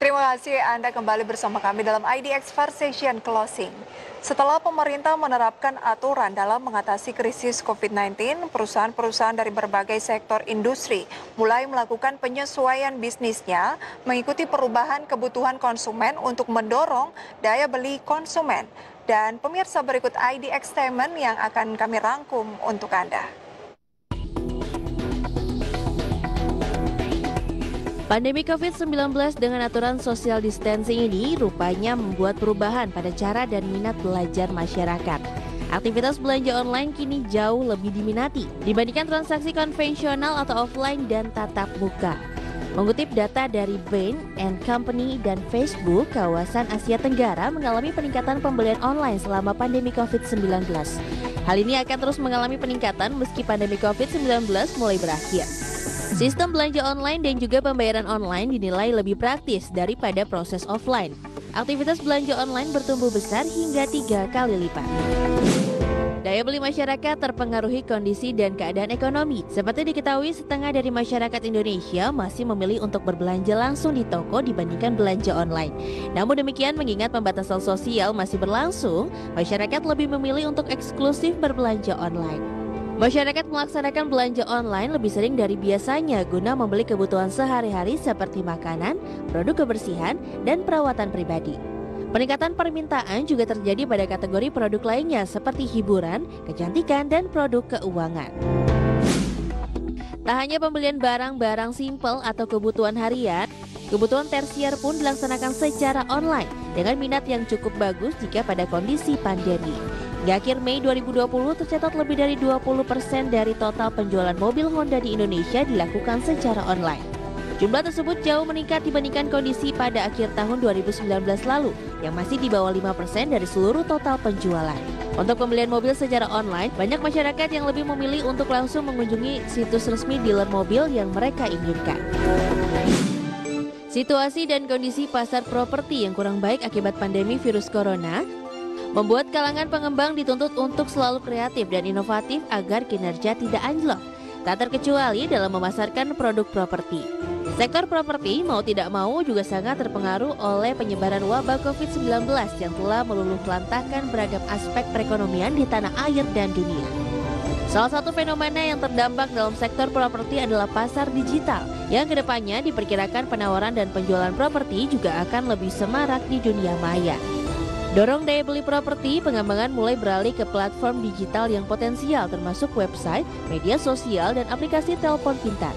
Terima kasih Anda kembali bersama kami dalam IDX Session Closing. Setelah pemerintah menerapkan aturan dalam mengatasi krisis COVID-19, perusahaan-perusahaan dari berbagai sektor industri mulai melakukan penyesuaian bisnisnya mengikuti perubahan kebutuhan konsumen untuk mendorong daya beli konsumen. Dan pemirsa, berikut IDX Statement yang akan kami rangkum untuk Anda. Pandemi COVID-19 dengan aturan social distancing ini rupanya membuat perubahan pada cara dan minat belajar masyarakat. Aktivitas belanja online kini jauh lebih diminati dibandingkan transaksi konvensional atau offline dan tatap muka. Mengutip data dari Bain & Company dan Facebook, kawasan Asia Tenggara mengalami peningkatan pembelian online selama pandemi COVID-19. Hal ini akan terus mengalami peningkatan meski pandemi COVID-19 mulai berakhir. Sistem belanja online dan juga pembayaran online dinilai lebih praktis daripada proses offline. Aktivitas belanja online bertumbuh besar hingga 3 kali lipat. Daya beli masyarakat terpengaruhi kondisi dan keadaan ekonomi. Seperti diketahui, setengah dari masyarakat Indonesia masih memilih untuk berbelanja langsung di toko dibandingkan belanja online. Namun demikian, mengingat pembatasan sosial masih berlangsung, masyarakat lebih memilih untuk eksklusif berbelanja online. Masyarakat melaksanakan belanja online lebih sering dari biasanya guna membeli kebutuhan sehari-hari seperti makanan, produk kebersihan, dan perawatan pribadi. Peningkatan permintaan juga terjadi pada kategori produk lainnya seperti hiburan, kecantikan, dan produk keuangan. Tak hanya pembelian barang-barang simpel atau kebutuhan harian, kebutuhan tersier pun dilaksanakan secara online dengan minat yang cukup bagus jika pada kondisi pandemi. Di akhir Mei 2020 tercatat lebih dari 20% dari total penjualan mobil Honda di Indonesia dilakukan secara online. Jumlah tersebut jauh meningkat dibandingkan kondisi pada akhir tahun 2019 lalu yang masih di bawah 5% dari seluruh total penjualan. Untuk pembelian mobil secara online, banyak masyarakat yang lebih memilih untuk langsung mengunjungi situs resmi dealer mobil yang mereka inginkan. Situasi dan kondisi pasar properti yang kurang baik akibat pandemi virus corona membuat kalangan pengembang dituntut untuk selalu kreatif dan inovatif agar kinerja tidak anjlok, tak terkecuali dalam memasarkan produk properti. Sektor properti mau tidak mau juga sangat terpengaruh oleh penyebaran wabah COVID-19 yang telah meluluhlantahkan beragam aspek perekonomian di tanah air dan dunia. Salah satu fenomena yang terdampak dalam sektor properti adalah pasar digital, yang kedepannya diperkirakan penawaran dan penjualan properti juga akan lebih semarak di dunia maya. Dorong daya beli properti, pengembangan mulai beralih ke platform digital yang potensial termasuk website, media sosial, dan aplikasi telepon pintar.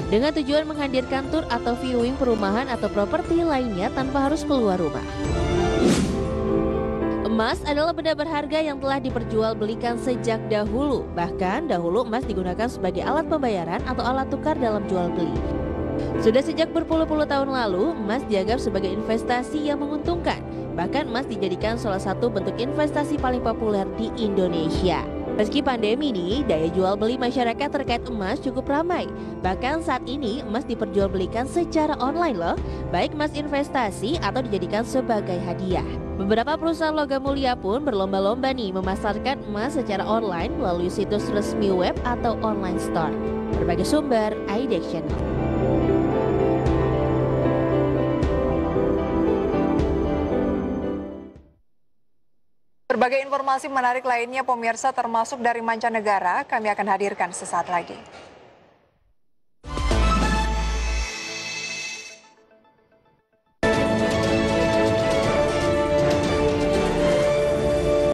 Dengan tujuan menghadirkan tur atau viewing perumahan atau properti lainnya tanpa harus keluar rumah. Emas adalah benda berharga yang telah diperjualbelikan sejak dahulu. Bahkan dahulu emas digunakan sebagai alat pembayaran atau alat tukar dalam jual beli. Sudah sejak berpuluh-puluh tahun lalu, emas dianggap sebagai investasi yang menguntungkan. Bahkan emas dijadikan salah satu bentuk investasi paling populer di Indonesia. Meski pandemi ini, daya jual beli masyarakat terkait emas cukup ramai. Bahkan saat ini emas diperjualbelikan secara online loh, baik emas investasi atau dijadikan sebagai hadiah. Beberapa perusahaan logam mulia pun berlomba-lomba nih memasarkan emas secara online melalui situs resmi web atau online store. Berbagai sumber, IDX Channel. Berbagai informasi menarik lainnya pemirsa termasuk dari mancanegara kami akan hadirkan sesaat lagi.